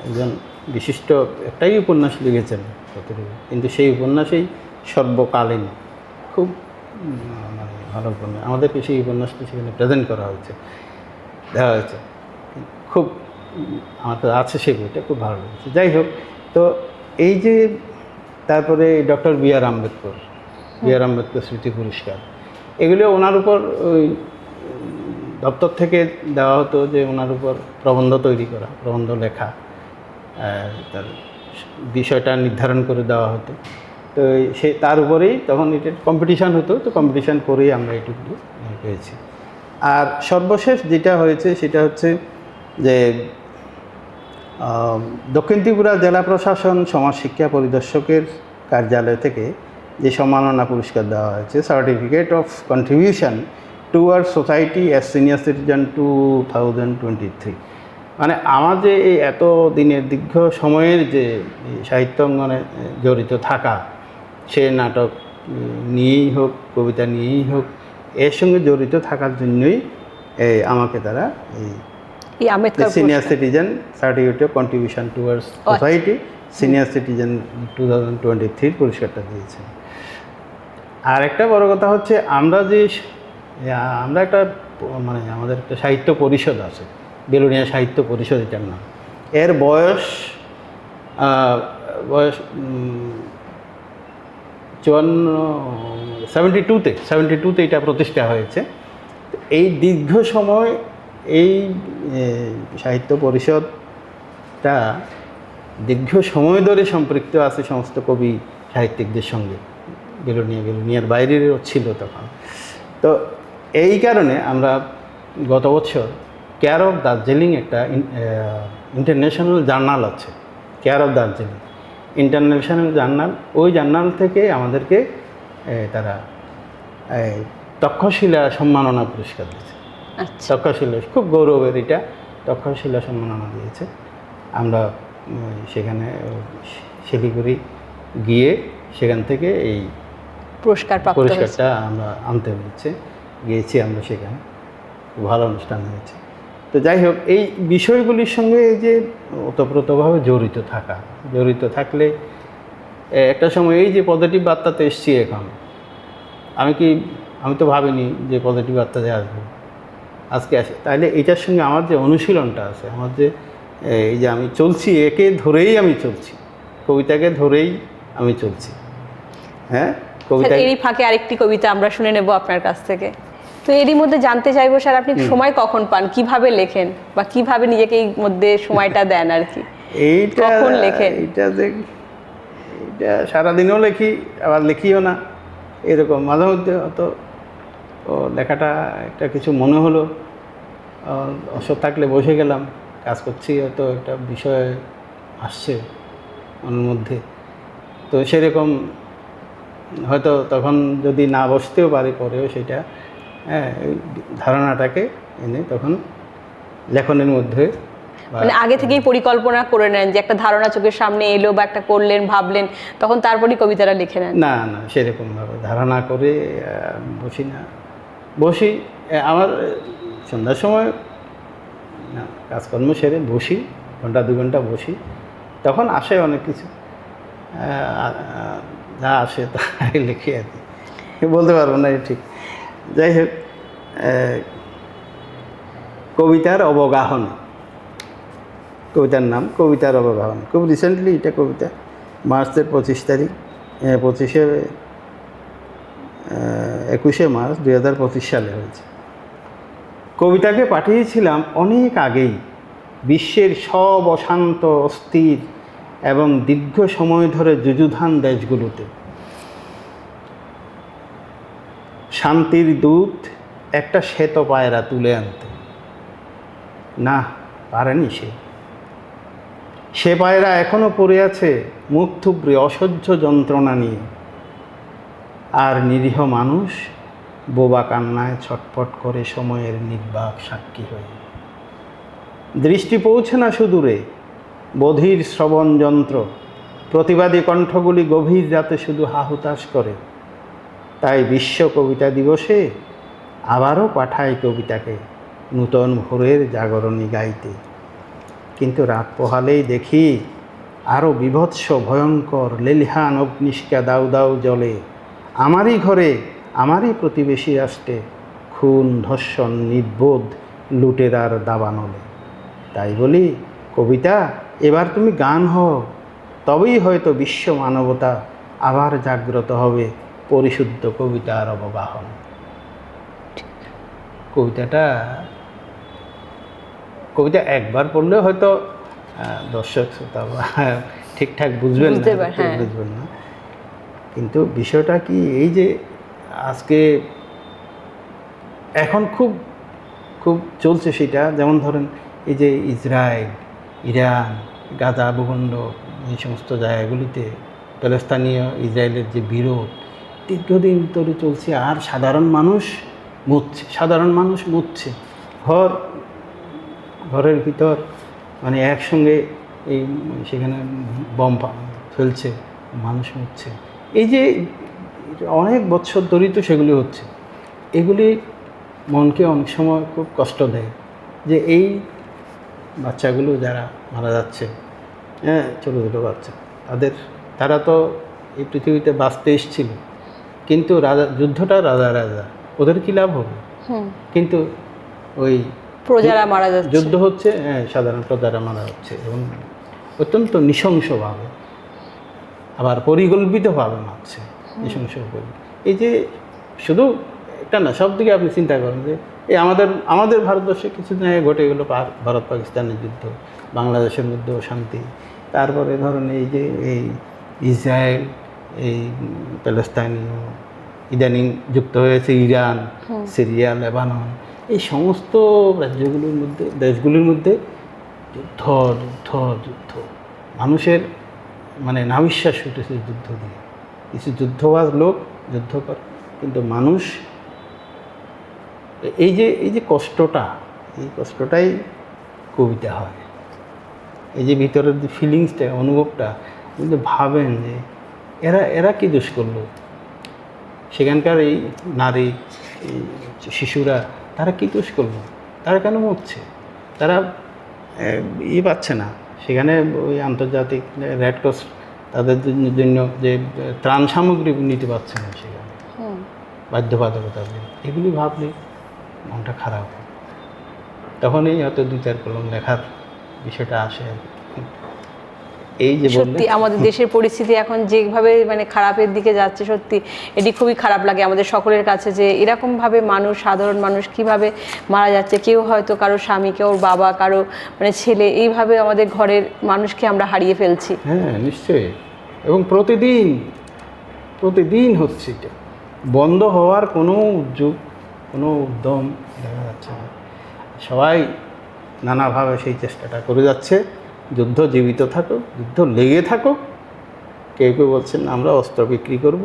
একজন বিশিষ্ট একটাই উপন্যাস লিখেছেন কতটুকু, কিন্তু সেই উপন্যাসেই সর্বকালীন খুব মানে ভালো উপন্যাস। আমাদেরকে সেই উপন্যাসটি সেখানে প্রেজেন্ট করা হয়েছে, দেওয়া হয়েছে। খুব আমার তো আছে সেই বইটা, খুব ভালো লেগেছে। যাই হোক, তো এই যে তারপরে ডক্টর বি.আর. আম্বেদকর স্মৃতি পুরস্কার, এগুলো ওনার উপর ওই দপ্তর থেকে দেওয়া হতো, যে ওনার উপর প্রবন্ধ তৈরি করা, প্রবন্ধ লেখা, তার বিষয়টা নির্ধারণ করে দেওয়া হতো। তো তার উপরেই তখন এটা কম্পিটিশান হতো, তো কম্পিটিশান করেই আমরা এটুকু পেয়েছি। আর সর্বশেষ যেটা হয়েছে সেটা হচ্ছে যে দক্ষিণ ত্রিপুরা জেলা প্রশাসন সমাজ শিক্ষা পরিদর্শকের কার্যালয় থেকে যে সম্মাননা পুরস্কার দেওয়া হয়েছে, certificate of contribution toward society as senior citizen 2023। মানে আমার যে এই এত দিনের দীর্ঘ সময়ের যে সাহিত্য অঙ্গনে জড়িত থাকা, সে নাটক নিয়েই হোক, কবিতা নিয়েই হোক, এর সঙ্গে জড়িত থাকার জন্যই আমাকে তারা এই senior citizen certificate of contribution towards society senior citizen 2023 পুরস্কারটা দিয়েছে। আর একটা বড় কথা হচ্ছে আমরা একটা মানে আমাদের একটা সাহিত্য পরিষদ আছে, বেলুনিয়া সাহিত্য পরিষদ এটার নাম। এর বয়স 72-তে এটা প্রতিষ্ঠা হয়েছে। এই দীর্ঘ সময় এই সাহিত্য পরিষদটা দীর্ঘ সময় ধরে সম্পৃক্ত আছে সমস্ত কবি সাহিত্যিকদের সঙ্গে, বেলুনিয়ার বাইরেও ছিল তখন। তো এই কারণে আমরা গত বছর কেয়ার অফ দার্জিলিং একটা ইন্টারন্যাশনাল জার্নাল আছে, care of Darjeeling international journal, ওই জার্নাল থেকে আমাদেরকে তারা তক্ষশিলা সম্মাননা পুরস্কার দিয়েছে। তক্ষশিলা খুব গৌরবের, এটা তক্ষশিলা সম্মাননা দিয়েছে। আমরা শিলিগুড়ি গিয়ে সেখান থেকে এই পুরস্কারটা আমরা আনতে গিয়েছি আমরা সেখানে, ভালো অনুষ্ঠান হয়েছে। তো যাই হোক, এই বিষয়গুলির সঙ্গে এই যে ওতপ্রোতভাবে জড়িত থাকলে একটা সময় এই যে পজিটিভ বার্তাতে এসছি এখন, আমি তো ভাবিনি যে পজিটিভ বার্তাতে আসবো, আজকে আসে। তাহলে এটার সঙ্গে আমার যে অনুশীলনটা আছে, আমার যে এই যে আমি চলছি, একে ধরেই আমি চলছি, কবিতাকে ধরেই আমি চলছি। হ্যাঁ, কবিতা এরই ফাঁকে আরেকটি কবিতা আমরা শুনে নেব আপনার কাছ থেকে। তো এরই মধ্যে জানতে চাইবো স্যার, আপনি সময় কখন পান, কিভাবে লেখেন, বা কিভাবে নিজেকে এই মধ্যে সময়টা দেন আর কি? কখন লেখেন? এইটা সারাদিনও লেখি, আবার লিখিও না, এরকম মাঝে মধ্যে অত লেখাটা একটা কিছু মনে হলো, অবসর থাকলে বসে গেলাম, কাজ করছি, হয়তো একটা বিষয় আসছে মনের মধ্যে, তো সেরকম হয়তো তখন যদি না বসতেও পারি, পরেও সেটা ধারণাটাকে এনে তখন লেখনের মধ্যে, মানে আগে থেকেই পরিকল্পনা করে নেন যে একটা ধারণা চোখের সামনে এলো বা একটা করলেন, ভাবলেন, তখন তারপরই কবিতাটা লিখে নেন? না, সেরকমভাবে ধারণা করে বসি। আমার সন্ধ্যার সময় কাজকর্ম সেরে বসি, 1-2 ঘন্টা বসি, তখন আসে অনেক কিছু, যা আসে তা লিখি আর কি, বলতে পারবো না ঠিক। যাই হোক, কবিতার অবগাহন, কবিতার নাম কবিতার অবগাহন। খুব রিসেন্টলি এটা কবিতা, মার্চের 21শে মার্চ 2025 সালে হয়েছে। কবিতাকে পাঠিয়েছিলাম অনেক আগেই বিশ্বের সব অশান্ত, অস্থির এবং দীর্ঘ সময় ধরে যুযুধান দেশগুলোতে। শান্তির দূত একটা শ্বেত পায়রা তুলে আনতে, না পারেনি সে পায়রা এখনও পড়ে আছে মুখ থুবড়ে অসহ্য যন্ত্রণা নিয়ে। আর নিরীহ মানুষ বোবা কান্নায় ছটফট করে সময়ের নির্বাক সাক্ষী হয়ে। দৃষ্টি পৌঁছে না সুদূরে, বধির শ্রবণ যন্ত্র, প্রতিবাদী কণ্ঠগুলি গভীর রাতে শুধু হাহুতাশ করে। তাই বিশ্ব কবিতা দিবসে আবারও পাঠাই কবিতাকে নূতন ভোরের জাগরণী গাইতে। কিন্তু রাত পোহালেই দেখি আরও বিভৎস ভয়ঙ্কর লেলিহান অগ্নিশিখা দাউ দাউ জ্বলে। আমারই ঘরে, আমারই প্রতিবেশী রাষ্ট্রে খুন, ধর্ষণ, নির্বোধ লুটেরার দাবানলে। তাই বলি, কবিতা এবার তুমি গান হও, তবেই হয়তো বিশ্ব মানবতা আবার জাগ্রত হবে পরিশুদ্ধ কবিতার অবগাহন। কবিতা একবার পড়লে হয়তো দর্শক শ্রোতা ঠিকঠাক বুঝবেন না, কিন্তু বিষয়টা কি, এই যে আজকে এখন খুব খুব চলছে সেটা, যেমন ধরেন এই যে ইসরায়েল, ইরান, গাজা ভূখণ্ড, এই সমস্ত জায়গাগুলিতে প্যালেস্তানীয় ইসরায়েলের যে বিরোধ দীর্ঘদিন ধরে চলছে, আর সাধারণ মানুষ মরছে। ঘরের ভিতর মানে একসঙ্গে এই সেখানে বম ফেলছে, মানুষ মরছে। এই যে অনেক বছর ধরেই তো সেগুলি হচ্ছে। এগুলি মনকে অনেক সময় খুব কষ্ট দেয় যে এই বাচ্চাগুলো যারা মারা যাচ্ছে, হ্যাঁ, ছোটো ছোটো বাচ্চা, তারা তো এই পৃথিবীতে বাঁচতে এসেছিল, কিন্তু যুদ্ধটা রাজা, ওদের কী লাভ হবে? কিন্তু ওই প্রজারা মারা যাচ্ছে, যুদ্ধ হচ্ছে, হ্যাঁ, সাধারণ প্রজারা মারা হচ্ছে, এবং অত্যন্ত নৃশংসভাবে, আবার পরিকল্পিতভাবে মারছে, নৃশংসভাবে। এই যে শুধু একটা না, সব দিকে আপনি চিন্তা করেন যে এই আমাদের ভারতবর্ষে কিছুদিন আগে ঘটে গেলো ভারত পাকিস্তানের যুদ্ধ, বাংলাদেশের মধ্যেও শান্তি। তারপরে ধরুন এই যে এই ইসরায়েল, এই প্যালেস্তাইনীয়, ইদানিং যুক্ত হয়েছে ইরান, সিরিয়া, লেবানন, এই সমস্ত দেশগুলির মধ্যে যুদ্ধ মানুষের মানে নাবিশ্বাস উঠেছে যুদ্ধ দিয়ে। কিছু যুদ্ধবাজ লোক যুদ্ধ করে, কিন্তু মানুষ এই যে কষ্টটাই কবিতা হয়। এই যে ভিতরের যে ফিলিংসটা, অনুভবটা, কিন্তু ভাবেন যে এরা কি দোষ করলো, সেখানকার এই নারী, এই শিশুরা, তারা কী দোষ করলো, তারা কেন মরছে, তারা পাচ্ছে না। সেখানে ওই আন্তর্জাতিক রেড ক্রস তাদের জন্য যে ত্রাণ সামগ্রী নিতে পারছে না, সেখানে বাধ্যবাধকতা, এগুলি ভাবলে মনটা খারাপ। তখনই হয়তো 2-4 কলম লেখার বিষয়টা আসে। এই যে সত্যি আমাদের দেশের পরিস্থিতি এখন যেভাবে মানে খারাপের দিকে যাচ্ছে, সত্যি এটি খুবই খারাপ লাগে আমাদের সকলের কাছে, যে এরকমভাবে সাধারণ মানুষ কিভাবে মারা যাচ্ছে। কেউ হয়তো কারো স্বামী, কেউ বাবা, কারো মানে ছেলে, এইভাবে আমাদের ঘরের মানুষকে আমরা হারিয়ে ফেলছি। হ্যাঁ, নিশ্চয়ই। এবং প্রতিদিন হচ্ছে, এটা বন্ধ হওয়ার কোনো উদ্যম দেখা যাচ্ছে না। সবাই নানাভাবে সেই চেষ্টাটা করে যাচ্ছে। যুদ্ধ জীবিত থাকুক, যুদ্ধ লেগে থাকুক। কেউ বলছেন আমরা অস্ত্র বিক্রি করব,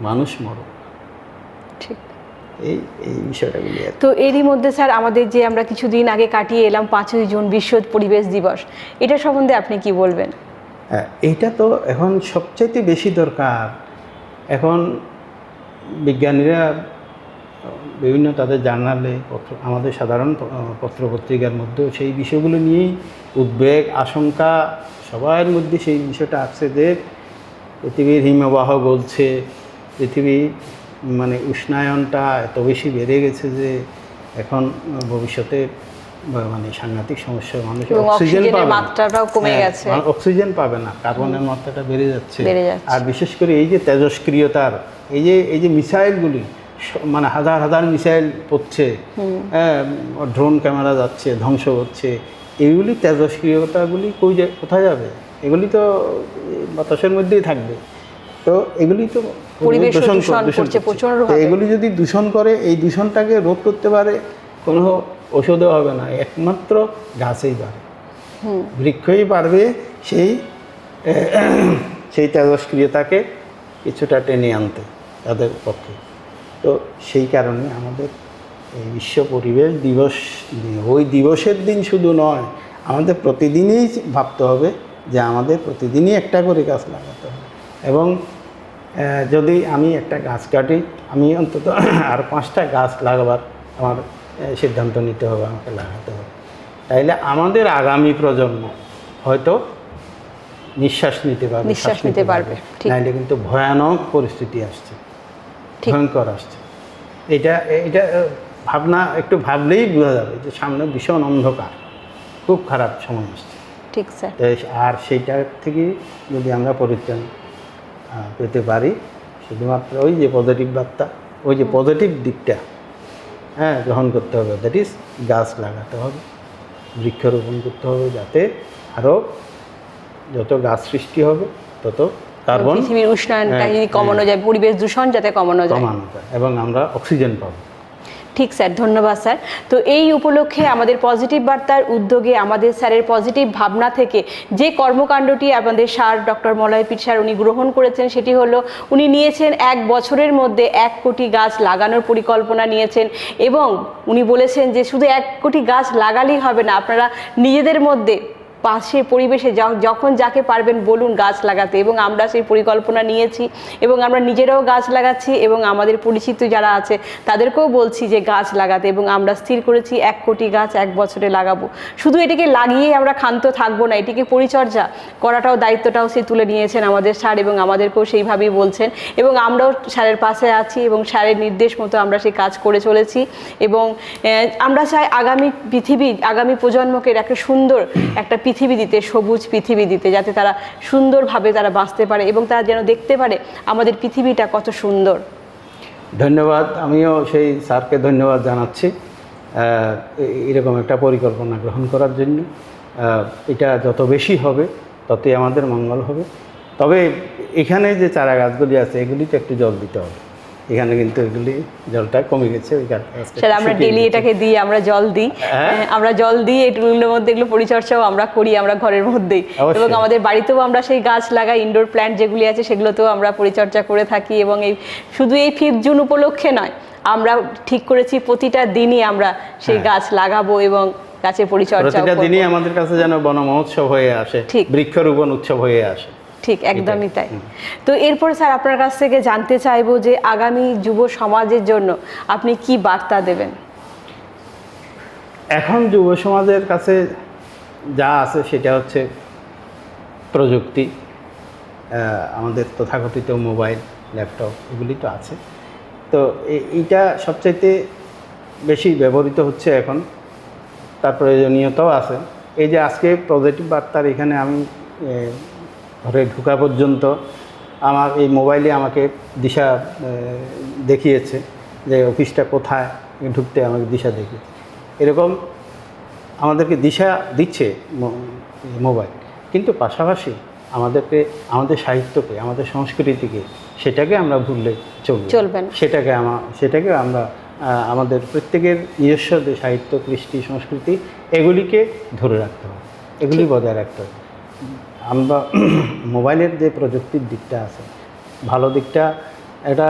মানুষ মরুক। ঠিক এই বিষয়টাগুলি। তো এরই মধ্যে স্যার আমাদের যে আমরা কিছুদিন আগে কাটিয়ে এলাম 5ই জুন বিশ্ব পরিবেশ দিবস, এটা সম্বন্ধে আপনি কি বলবেন? হ্যাঁ, এইটা তো এখন সবচাইতে বেশি দরকার। এখন বিজ্ঞানীরা বিভিন্ন তাদের জার্নালে, আমাদের সাধারণ পত্রপত্রিকার মধ্যেও সেই বিষয়গুলো নিয়েই উদ্বেগ, আশঙ্কা সবার মধ্যে সেই বিষয়টা আসছে যে পৃথিবীর হিমবাহ গলছে, পৃথিবী মানে উষ্ণায়নটা এত বেশি বেড়ে গেছে যে এখন ভবিষ্যতে মানে সাংঘাতিক সমস্যা, মানুষ অক্সিজেন পাবে না, কার্বনের মাত্রাটা বেড়ে যাচ্ছে। আর বিশেষ করে এই যে তেজস্ক্রিয়তার এই যে মিসাইলগুলি, মানে হাজার হাজার মিসাইল পড়ছে, ড্রোন ক্যামেরা যাচ্ছে, ধ্বংস হচ্ছে, এইগুলি তেজস্ক্রিয়তাগুলি কোথায় যাবে? এগুলি তো বাতাসের মধ্যেই থাকবে। তো এগুলি তো দূষণ করছে। এগুলি যদি দূষণ করে, এই দূষণটাকে রোধ করতে পারে কোনো ওষুধও হবে না, একমাত্র গাছেই পারে, বৃক্ষই পারবে সেই তেজস্ক্রিয়তাকে কিছুটা টেনে আনতে। তাদের পক্ষে। তো সেই কারণে আমাদের এই বিশ্ব পরিবেশ দিবস, ওই দিবসের দিন শুধু নয়, আমাদের প্রতিদিনই ভাবতে হবে যে আমাদের প্রতিদিনই একটা করে গাছ লাগাতে হবে। এবং যদি আমি একটা গাছ কাটি, আমি অন্তত আর 5টা গাছ লাগাবার আমার সিদ্ধান্ত নিতে হবে, আমাকে লাগাতে হবে। তাইলে আমাদের আগামী প্রজন্ম হয়তো নিঃশ্বাস নিতে পারবে, ঠিক। নাইলে কিন্তু ভয়ানক পরিস্থিতি আসছে, ভয়ঙ্কর আসছে। এটা এটা ভাবনা একটু ভাবলেই বোঝা যাবে যে সামনে ভীষণ অন্ধকার, খুব খারাপ সময় আসছে। ঠিক স্যার। আর সেইটার থেকে যদি আমরা পরিত্রাণ পেতে পারি, শুধুমাত্র ওই যে পজিটিভ বার্তা, ওই যে পজিটিভ দিকটা গ্রহণ করতে হবে, দ্যাট ইজ গাছ লাগাতে হবে, বৃক্ষরোপণ করতে হবে, যাতে আরও যত গাছ সৃষ্টি হবে তত কার্বন, পৃথিবীর উষ্ণায়নটা যদি কমানো যায়, পরিবেশ দূষণ যাতে কমানো যায় এবং আমরা অক্সিজেন পাবো। ঠিক স্যার, ধন্যবাদ স্যার। তো এই উপলক্ষে আমাদের পজিটিভ বার্তার উদ্যোগে আমাদের স্যারের পজিটিভ ভাবনা থেকে যে কর্মকাণ্ডটি আমাদের স্যার ডক্টর মলয় পীর স্যার উনি গ্রহণ করেছেন, সেটি হলো উনি নিয়েছেন 1 বছরের মধ্যে 1 কোটি গাছ লাগানোর পরিকল্পনা নিয়েছেন। এবং উনি বলেছেন যে শুধু 1 কোটি গাছ লাগালেই হবে না, আপনারা নিজেদের মধ্যে পাশে পরিবেশে যখন যাকে পারবেন বলুন গাছ লাগাতে। এবং আমরা সেই পরিকল্পনা নিয়েছি এবং আমরা নিজেরাও গাছ লাগাচ্ছি এবং আমাদের পরিচিত যারা আছে তাদেরকেও বলছি যে গাছ লাগাতে। এবং আমরা স্থির করেছি 1 কোটি গাছ 1 বছরে লাগাবো। শুধু এটিকে লাগিয়ে আমরা ক্ষান্ত থাকবো না, এটিকে পরিচর্যা করাটাও দায়িত্বটাও সে তুলে নিয়েছেন আমাদের স্যার, এবং আমাদেরকেও সেইভাবেই বলছেন। এবং আমরাও স্যারের পাশে আছি এবং স্যারের নির্দেশ মতো আমরা সেই কাজ করে চলেছি। এবং আমরা চাই আগামী পৃথিবী, আগামী প্রজন্মকে একটা সুন্দর একটা পৃথিবী দিতে, সবুজ পৃথিবী দিতে, যাতে তারা সুন্দরভাবে তারা বাঁচতে পারে এবং তারা যেন দেখতে পারে আমাদের পৃথিবীটা কত সুন্দর। ধন্যবাদ, আমিও সেই স্যারকে ধন্যবাদ জানাচ্ছি এরকম একটা পরিকল্পনা গ্রহণ করার জন্য। এটা যত বেশি হবে ততই আমাদের মঙ্গল হবে। তবে এখানে যে চারা গাছগুলি আছে এগুলিতে একটু জল দিতে হবে। এখানে কিন্তু এগুলি জলটা কমে গেছে, ওই স্যার আমরা ডেলি এটাকে দিই, আমরা জল দিই, আমরা জল দিই, এগুলোর মধ্যে এগুলো পরিচর্যাও আমরা করি আমরা ঘরের মধ্যেই। এবং আমাদের বাড়িতেও আমরা সেই গাছ লাগাই, ইনডোর প্ল্যান্ট যেগুলি আছে সেগুলোতেও আমরা পরিচর্যা করে থাকি। এবং এই শুধু এই 5 জুন উপলক্ষে নয়, আমরা ঠিক করেছি প্রতিটা দিনই আমরা সেই গাছ লাগাবো এবং গাছের পরিচর্যা প্রতিটা দিনই আমাদের কাছে যেন বন মহোৎসব হয়ে আসে, বৃক্ষরোপণ উৎসব হয়ে আসে। ঠিক, একদমই তাই। তো এরপর স্যার আপনার কাছ থেকে জানতে চাইবো যে আগামী যুব সমাজের জন্য আপনি কি বার্তা দেবেন? এখন যুব সমাজের কাছে যা আছে সেটা হচ্ছে প্রযুক্তি, আমাদের তথাকথিত মোবাইল, ল্যাপটপ, এগুলি তো আছে। তো এইটা সবচাইতে বেশি ব্যবহৃত হচ্ছে এখন, তার প্রয়োজনীয়তাও আছে। এই যে আজকে পজিটিভ বার্তার এখানে আমি ঘরে ঢোকা পর্যন্ত আমার এই মোবাইলে আমাকে দিশা দেখিয়েছে যে অফিসটা কোথায়, ঢুকতে আমাকে দিশা দেখিয়েছে। এরকম আমাদেরকে দিশা দিচ্ছে মোবাইল, কিন্তু পাশাপাশি আমাদেরকে, আমাদের সাহিত্যকে, আমাদের সংস্কৃতিকে, সেটাকে আমরা ভুললে চলবে না। সেটাকে আমরা আমাদের প্রত্যেকের নিজস্ব যে সাহিত্য, কৃষ্টি, সংস্কৃতি, এগুলিকে ধরে রাখতে হবে, এগুলি বজায় রাখতে হবে। আমরা মোবাইলের যে প্রযুক্তির দিকটা আছে, ভালো দিকটা, এটা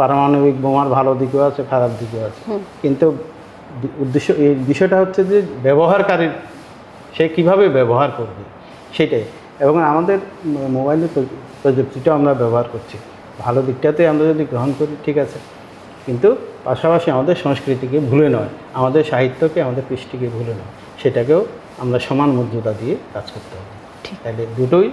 পারমাণবিক বোমার ভালো দিকও আছে, খারাপ দিকও আছে, কিন্তু এই বিষয়টা হচ্ছে যে ব্যবহারকারীর সে কীভাবে ব্যবহার করবে সেটাই। এবং আমাদের মোবাইলের প্রযুক্তিটাও আমরা ব্যবহার করছি, ভালো দিকটাতে আমরা যদি গ্রহণ করি ঠিক আছে, কিন্তু পাশাপাশি আমাদের সংস্কৃতিকে ভুলে নয়, আমাদের সাহিত্যকে, আমাদের কৃষ্টিকে ভুলে নয়, সেটাকেও আমরা সমান মর্যাদা দিয়ে কাজ করতে হবে। তাহলে দুটোই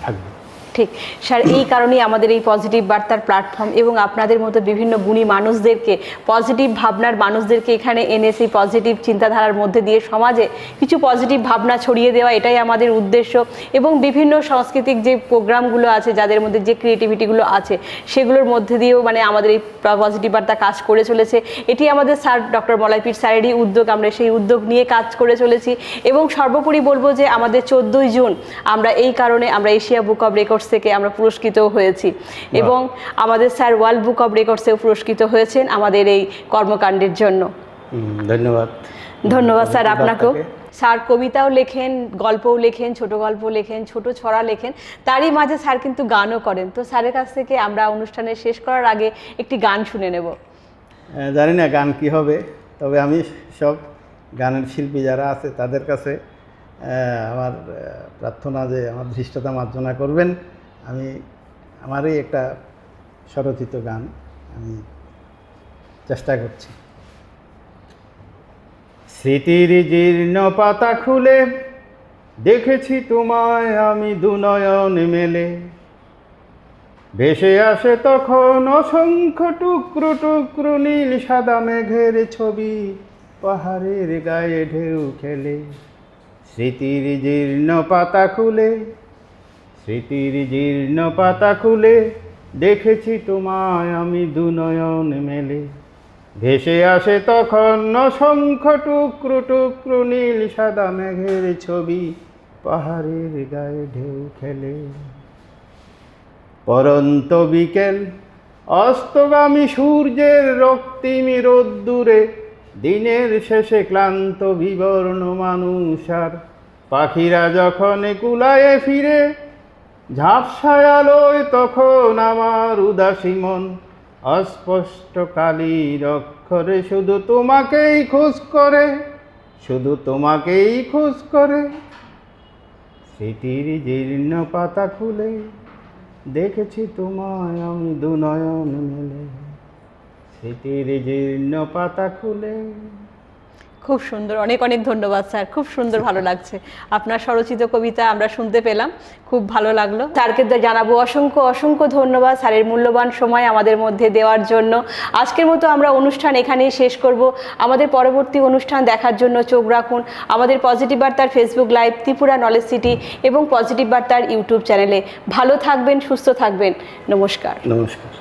থাকবে। ঠিক স্যার, এই কারণেই আমাদের এই পজিটিভ বার্তার প্ল্যাটফর্ম এবং আপনাদের মতো বিভিন্ন গুণী মানুষদেরকে, পজিটিভ ভাবনার মানুষদেরকে এখানে এনে সেই পজিটিভ চিন্তাধারার মধ্যে দিয়ে সমাজে কিছু পজিটিভ ভাবনা ছড়িয়ে দেওয়া, এটাই আমাদের উদ্দেশ্য। এবং বিভিন্ন সাংস্কৃতিক যে প্রোগ্রামগুলো আছে, যাদের মধ্যে যে ক্রিয়েটিভিটিগুলো আছে, সেগুলোর মধ্যে দিয়েও মানে আমাদের এই পজিটিভ বার্তা কাজ করে চলেছে। এটি আমাদের স্যার ডক্টর মলয় পীর স্যারেরই উদ্যোগ, আমরা সেই উদ্যোগ নিয়ে কাজ করে চলেছি। এবং সর্বোপরি বলবো যে আমাদের 14ই জুন আমরা এই কারণে আমরা এশিয়া বুক অব রেকর্ডস থেকে আমরা পুরস্কৃতও হয়েছি এবং আমাদের স্যার ওয়ার্ল্ড বুক অব রেকর্ডসেও পুরস্কৃত হয়েছেন আমাদের এই কর্মকাণ্ডের জন্য। ধন্যবাদ স্যার আপনাকেও। স্যার কবিতাও লেখেন, গল্পও লেখেন, ছোট গল্প লেখেন, ছোট ছড়া লেখেন, তারই মাঝে স্যার কিন্তু গানও করেন। তো স্যারের কাছ থেকে আমরা অনুষ্ঠানের শেষ করার আগে একটি গান শুনে নেব। জানি না গান কি হবে, তবে আমি সব গানের শিল্পী যারা আছে তাদের কাছে আমার প্রার্থনা যে আমার ধৃষ্টতা মার্জনা করবেন। আমি আমারই একটা স্বরচিত গান আমি চেষ্টা করছি। স্মৃতির জীর্ণ পাতা খুলে দেখেছি তোমায় আমি দুনয়ন মেলে, ভেসে আসে তখন অসংখ্য টুকরো টুকরো নীল সাদা মেঘের ছবি, পাহাড়ের গায়ে ঢেউ খেলে। স্মৃতির জীর্ণ পাতা খুলে, স্মৃতির জীর্ণ পাতা খুলে দেখেছি তোমায় আমি দুনয়ন মেলে, ভেসে আসে তখন অসংখ্য টুকরো টুকরো নীল সাদা মেঘের ছবি, পাহাড়ের গায়ে ঢেউ খেলে। পরন্ত বিকেল অস্তগামী সূর্যের রক্তিম রোদ্দুরে, দিনের শেষে ক্লান্ত বিবর্ণ মানুষ আর পাখিরা যখন কুলায়ে ফিরে, ঝাপসায় আলোয় তখন আমার উদাসী মন অস্পষ্ট কালির অক্ষরে শুধু তোমাকেই খোঁজ করে, শুধু তোমাকেই খোঁজ করে। স্মৃতির জীর্ণ পাতা খুলে দেখেছি তোমায় আমি দুনয়ন মেলে, স্মৃতির জীর্ণ পাতা খুলে। খুব সুন্দর, অনেক অনেক ধন্যবাদ স্যার, খুব সুন্দর, ভালো লাগছে। আপনার স্বরচিত কবিতা আমরা শুনতে পেলাম, খুব ভালো লাগলো। স্যারকে তো জানাবো অসংখ্য অসংখ্য ধন্যবাদ স্যারের মূল্যবান সময় আমাদের মধ্যে দেওয়ার জন্য। আজকের মতো আমরা অনুষ্ঠান এখানেই শেষ করব। আমাদের পরবর্তী অনুষ্ঠান দেখার জন্য চোখ রাখুন আমাদের পজিটিভ বার্তার Facebook live, Tripura knowledge city এবং পজিটিভ বার্তার ইউটিউব চ্যানেলে। ভালো থাকবেন, সুস্থ থাকবেন। নমস্কার। নমস্কার।